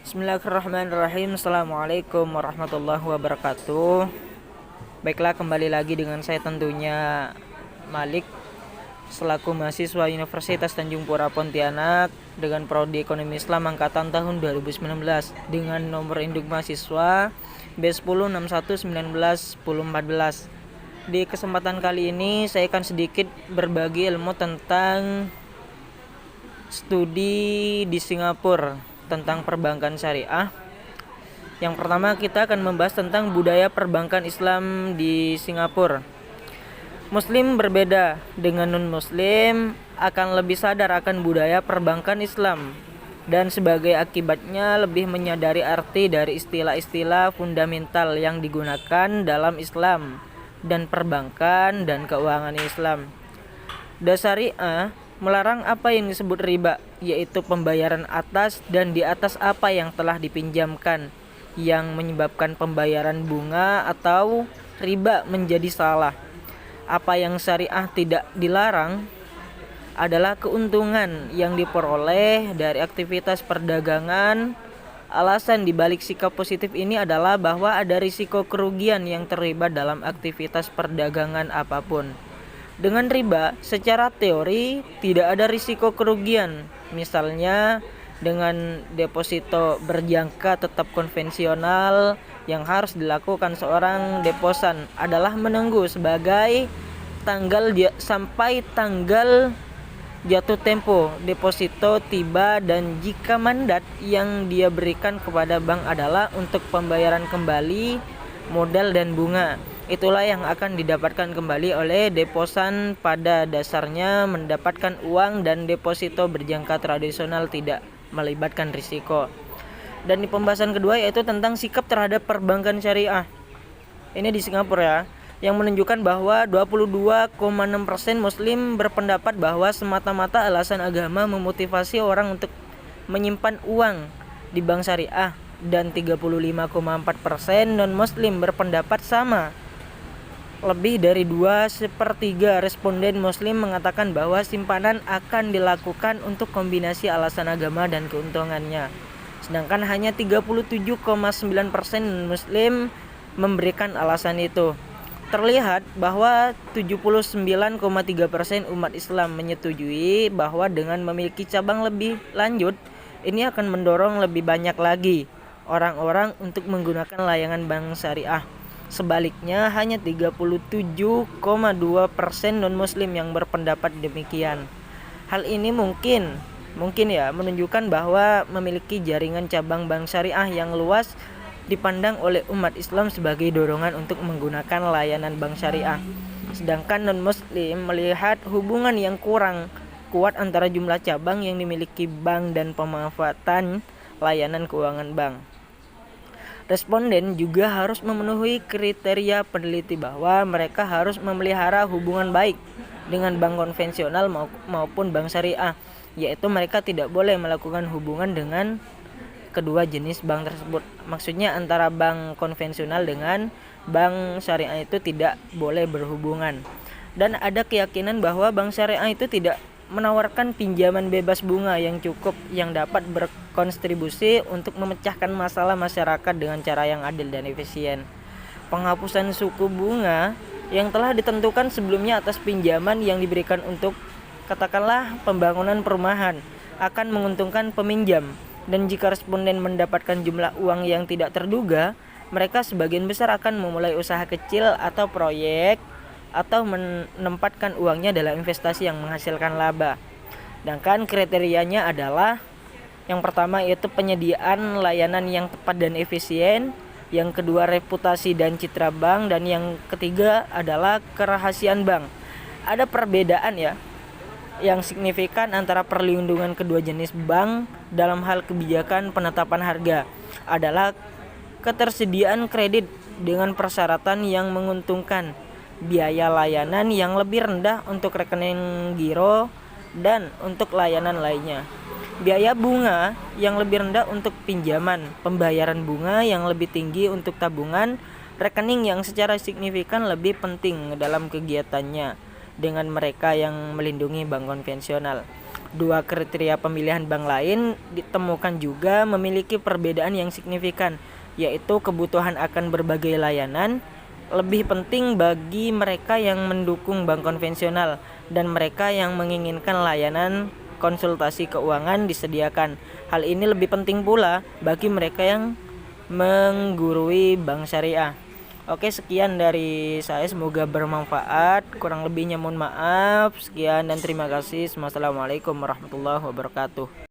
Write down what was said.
Bismillahirrahmanirrahim. Assalamualaikum warahmatullahi wabarakatuh. Baiklah, kembali lagi dengan saya tentunya Malik, selaku mahasiswa Universitas Tanjung Pura Pontianak dengan prodi Ekonomi Islam angkatan tahun 2019 dengan nomor induk mahasiswa B1061191014. Di kesempatan kali ini saya akan sedikit berbagi ilmu tentang studi di Singapura tentang perbankan syariah. Yang pertama, kita akan membahas tentang budaya perbankan Islam di Singapura. Muslim berbeda dengan non-muslim akan lebih sadar akan budaya perbankan Islam dan sebagai akibatnya lebih menyadari arti dari istilah-istilah fundamental yang digunakan dalam Islam dan perbankan dan keuangan Islam. Dasar syariah melarang apa yang disebut riba, yaitu pembayaran atas dan di atas apa yang telah dipinjamkan, yang menyebabkan pembayaran bunga atau riba menjadi salah. Apa yang syariah tidak dilarang adalah keuntungan yang diperoleh dari aktivitas perdagangan. Alasan dibalik sikap positif ini adalah bahwa ada risiko kerugian yang terlibat dalam aktivitas perdagangan apapun. Dengan riba, secara teori tidak ada risiko kerugian. Misalnya, dengan deposito berjangka tetap konvensional, yang harus dilakukan seorang deposan adalah menunggu sebagai sampai tanggal jatuh tempo deposito tiba, dan jika mandat yang dia berikan kepada bank adalah untuk pembayaran kembali modal dan bunga, itulah yang akan didapatkan kembali oleh deposan. Pada dasarnya mendapatkan uang dan deposito berjangka tradisional tidak melibatkan risiko. Dan di pembahasan kedua yaitu tentang sikap terhadap perbankan syariah. Ini di Singapura ya, yang menunjukkan bahwa 22,6% Muslim berpendapat bahwa semata-mata alasan agama memotivasi orang untuk menyimpan uang di bank syariah, dan 35,4% non-muslim berpendapat sama. Lebih dari 2/3 responden muslim mengatakan bahwa simpanan akan dilakukan untuk kombinasi alasan agama dan keuntungannya. Sedangkan hanya 37,9% muslim memberikan alasan itu. Terlihat bahwa 79,3% umat Islam menyetujui bahwa dengan memiliki cabang lebih lanjut, ini akan mendorong lebih banyak lagi orang-orang untuk menggunakan layanan bank syariah. Sebaliknya, hanya 37,2% non-muslim yang berpendapat demikian. Hal ini mungkin ya menunjukkan bahwa memiliki jaringan cabang bank syariah yang luas dipandang oleh umat Islam sebagai dorongan untuk menggunakan layanan bank syariah. Sedangkan non-muslim melihat hubungan yang kurang kuat antara jumlah cabang yang dimiliki bank dan pemanfaatan layanan keuangan bank. Responden juga harus memenuhi kriteria peneliti bahwa mereka harus memelihara hubungan baik dengan bank konvensional maupun bank syariah, yaitu mereka tidak boleh melakukan hubungan dengan kedua jenis bank tersebut. Maksudnya antara bank konvensional dengan bank syariah itu tidak boleh berhubungan. Dan ada keyakinan bahwa bank syariah itu tidak menawarkan pinjaman bebas bunga yang cukup yang dapat berkontribusi untuk memecahkan masalah masyarakat dengan cara yang adil dan efisien. Penghapusan suku bunga yang telah ditentukan sebelumnya atas pinjaman yang diberikan untuk katakanlah pembangunan perumahan akan menguntungkan peminjam, dan jika responden mendapatkan jumlah uang yang tidak terduga, mereka sebagian besar akan memulai usaha kecil atau proyek atau menempatkan uangnya dalam investasi yang menghasilkan laba. Sedangkan kriterianya adalah yang pertama yaitu penyediaan layanan yang tepat dan efisien, yang kedua reputasi dan citra bank, dan yang ketiga adalah kerahasiaan bank. Ada perbedaan ya yang signifikan antara perlindungan kedua jenis bank dalam hal kebijakan penetapan harga adalah ketersediaan kredit dengan persyaratan yang menguntungkan, biaya layanan yang lebih rendah untuk rekening giro dan untuk layanan lainnya, biaya bunga yang lebih rendah untuk pinjaman, pembayaran bunga yang lebih tinggi untuk tabungan, rekening yang secara signifikan lebih penting dalam kegiatannya dengan mereka yang melindungi bank konvensional. Dua kriteria pemilihan bank lain ditemukan juga memiliki perbedaan yang signifikan, yaitu kebutuhan akan berbagai layanan lebih penting bagi mereka yang mendukung bank konvensional dan mereka yang menginginkan layanan konsultasi keuangan disediakan. Hal ini lebih penting pula bagi mereka yang menggurui bank syariah. Oke, sekian dari saya, semoga bermanfaat. Kurang lebihnya mohon maaf. Sekian dan terima kasih. Wassalamualaikum warahmatullahi wabarakatuh.